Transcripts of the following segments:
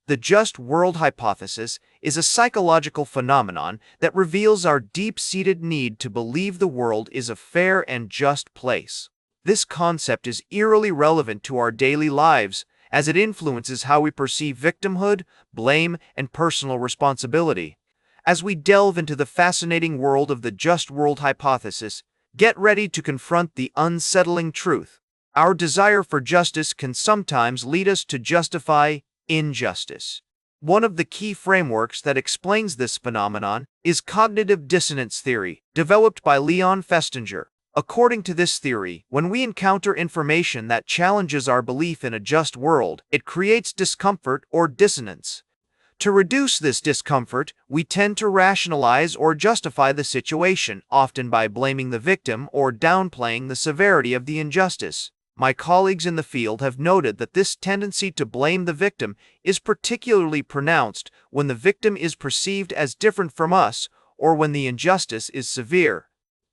The just world hypothesis is a psychological phenomenon that reveals our deep-seated need to believe the world is a fair and just place. This concept is eerily relevant to our daily lives, as it influences how we perceive victimhood, blame, and personal responsibility. As we delve into the fascinating world of the just world hypothesis, get ready to confront the unsettling truth. Our desire for justice can sometimes lead us to justify injustice. One of the key frameworks that explains this phenomenon is cognitive dissonance theory, developed by Leon Festinger. According to this theory, when we encounter information that challenges our belief in a just world, it creates discomfort or dissonance. To reduce this discomfort, we tend to rationalize or justify the situation, often by blaming the victim or downplaying the severity of the injustice. My colleagues in the field have noted that this tendency to blame the victim is particularly pronounced when the victim is perceived as different from us or when the injustice is severe.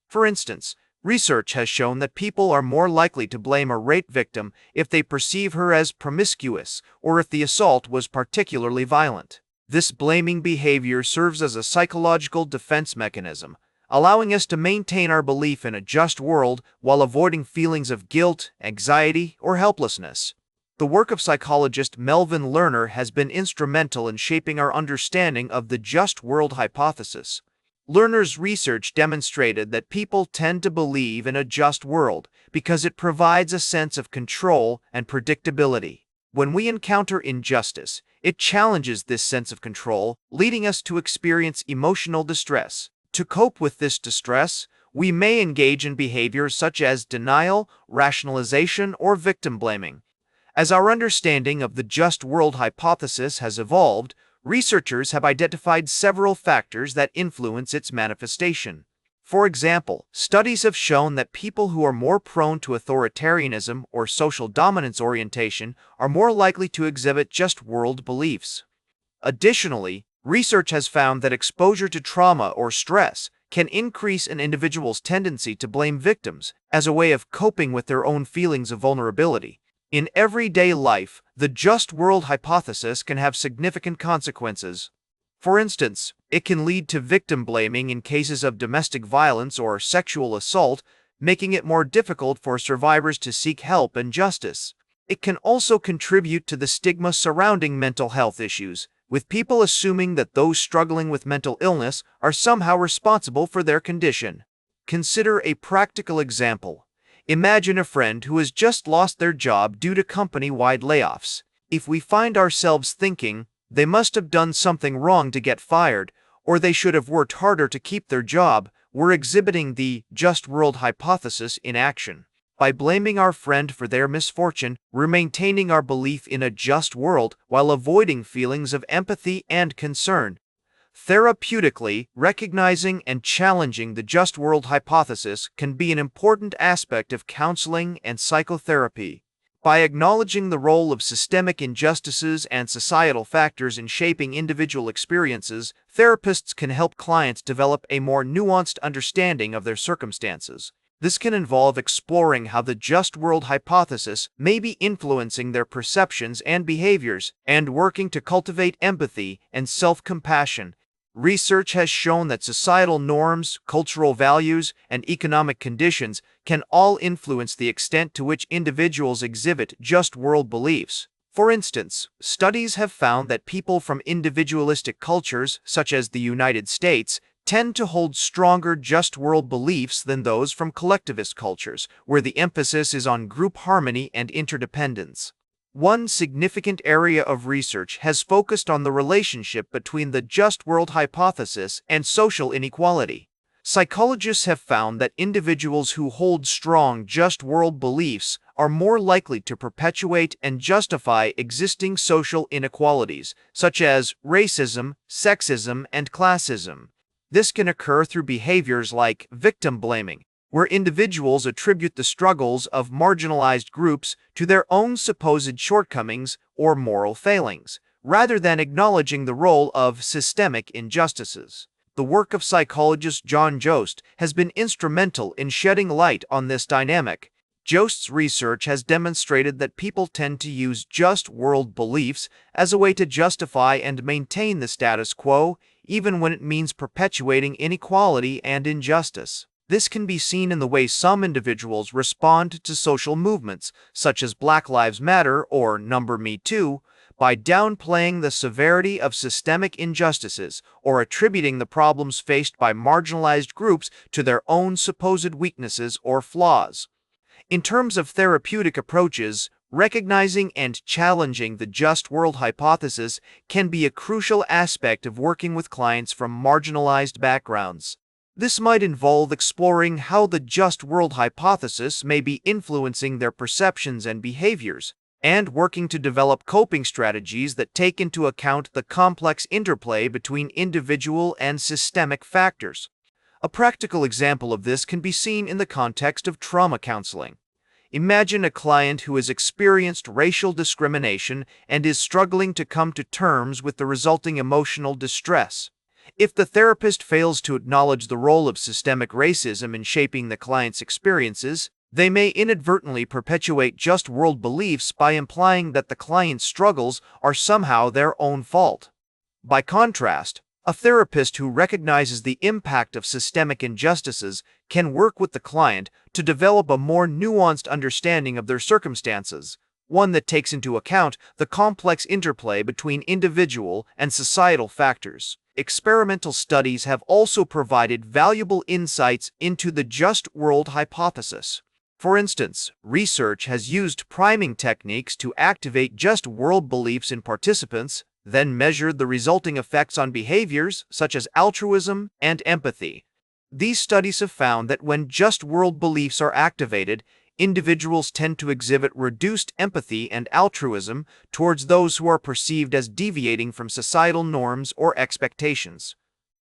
For instance, research has shown that people are more likely to blame a rape victim if they perceive her as promiscuous or if the assault was particularly violent. This blaming behavior serves as a psychological defense mechanism, allowing us to maintain our belief in a just world while avoiding feelings of guilt, anxiety, or helplessness. The work of psychologist Melvin Lerner has been instrumental in shaping our understanding of the just world hypothesis. Lerner's research demonstrated that people tend to believe in a just world because it provides a sense of control and predictability. When we encounter injustice, it challenges this sense of control, leading us to experience emotional distress. To cope with this distress, we may engage in behaviors such as denial, rationalization, or victim blaming. As our understanding of the just world hypothesis has evolved, researchers have identified several factors that influence its manifestation. For example, studies have shown that people who are more prone to authoritarianism or social dominance orientation are more likely to exhibit just world beliefs. Additionally, research has found that exposure to trauma or stress can increase an individual's tendency to blame victims as a way of coping with their own feelings of vulnerability. In everyday life, the just world hypothesis can have significant consequences. For instance, it can lead to victim blaming in cases of domestic violence or sexual assault, making it more difficult for survivors to seek help and justice. It can also contribute to the stigma surrounding mental health issues, with people assuming that those struggling with mental illness are somehow responsible for their condition. Consider a practical example. Imagine a friend who has just lost their job due to company-wide layoffs. If we find ourselves thinking, they must have done something wrong to get fired, or they should have worked harder to keep their job, we're exhibiting the just world hypothesis in action. By blaming our friend for their misfortune, we're maintaining our belief in a just world while avoiding feelings of empathy and concern. Therapeutically, recognizing and challenging the just world hypothesis can be an important aspect of counseling and psychotherapy. By acknowledging the role of systemic injustices and societal factors in shaping individual experiences, therapists can help clients develop a more nuanced understanding of their circumstances. This can involve exploring how the just world hypothesis may be influencing their perceptions and behaviors, and working to cultivate empathy and self-compassion. Research has shown that societal norms, cultural values, and economic conditions can all influence the extent to which individuals exhibit just world beliefs. For instance, studies have found that people from individualistic cultures, such as the United States, tend to hold stronger just world beliefs than those from collectivist cultures, where the emphasis is on group harmony and interdependence. One significant area of research has focused on the relationship between the just world hypothesis and social inequality. Psychologists have found that individuals who hold strong just world beliefs are more likely to perpetuate and justify existing social inequalities, such as racism, sexism, and classism. This can occur through behaviors like victim blaming, where individuals attribute the struggles of marginalized groups to their own supposed shortcomings or moral failings, rather than acknowledging the role of systemic injustices. The work of psychologist John Jost has been instrumental in shedding light on this dynamic. Jost's research has demonstrated that people tend to use just world beliefs as a way to justify and maintain the status quo, even when it means perpetuating inequality and injustice. This can be seen in the way some individuals respond to social movements, such as Black Lives Matter or Number Me Too, by downplaying the severity of systemic injustices or attributing the problems faced by marginalized groups to their own supposed weaknesses or flaws. In terms of therapeutic approaches, recognizing and challenging the just world hypothesis can be a crucial aspect of working with clients from marginalized backgrounds. This might involve exploring how the just world hypothesis may be influencing their perceptions and behaviors, and working to develop coping strategies that take into account the complex interplay between individual and systemic factors. A practical example of this can be seen in the context of trauma counseling. Imagine a client who has experienced racial discrimination and is struggling to come to terms with the resulting emotional distress. If the therapist fails to acknowledge the role of systemic racism in shaping the client's experiences, they may inadvertently perpetuate just world beliefs by implying that the client's struggles are somehow their own fault. By contrast, a therapist who recognizes the impact of systemic injustices can work with the client to develop a more nuanced understanding of their circumstances, one that takes into account the complex interplay between individual and societal factors. Experimental studies have also provided valuable insights into the just world hypothesis. For instance, research has used priming techniques to activate just world beliefs in participants, then measured the resulting effects on behaviors such as altruism and empathy. These studies have found that when just world beliefs are activated, individuals tend to exhibit reduced empathy and altruism towards those who are perceived as deviating from societal norms or expectations.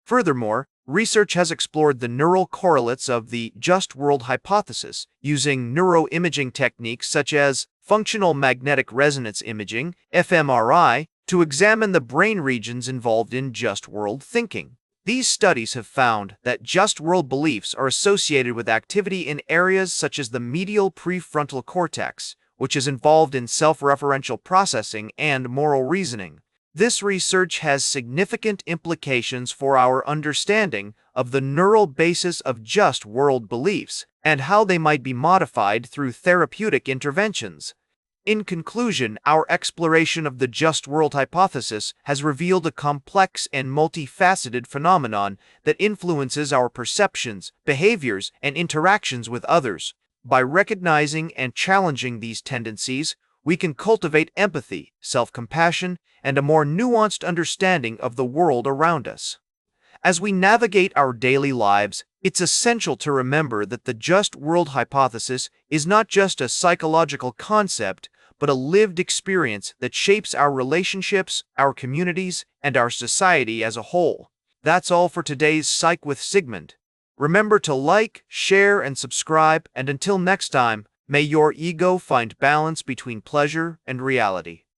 Furthermore, research has explored the neural correlates of the just world hypothesis using neuroimaging techniques such as functional magnetic resonance imaging, fMRI, to examine the brain regions involved in just world thinking. These studies have found that just world beliefs are associated with activity in areas such as the medial prefrontal cortex, which is involved in self-referential processing and moral reasoning. This research has significant implications for our understanding of the neural basis of just world beliefs and how they might be modified through therapeutic interventions. In conclusion, our exploration of the just world hypothesis has revealed a complex and multifaceted phenomenon that influences our perceptions, behaviors, and interactions with others. By recognizing and challenging these tendencies, we can cultivate empathy, self-compassion, and a more nuanced understanding of the world around us. As we navigate our daily lives, it's essential to remember that the just world hypothesis is not just a psychological concept, but a lived experience that shapes our relationships, our communities, and our society as a whole. That's all for today's Psych with Sigmund. Remember to like, share, and subscribe, and until next time, may your ego find balance between pleasure and reality.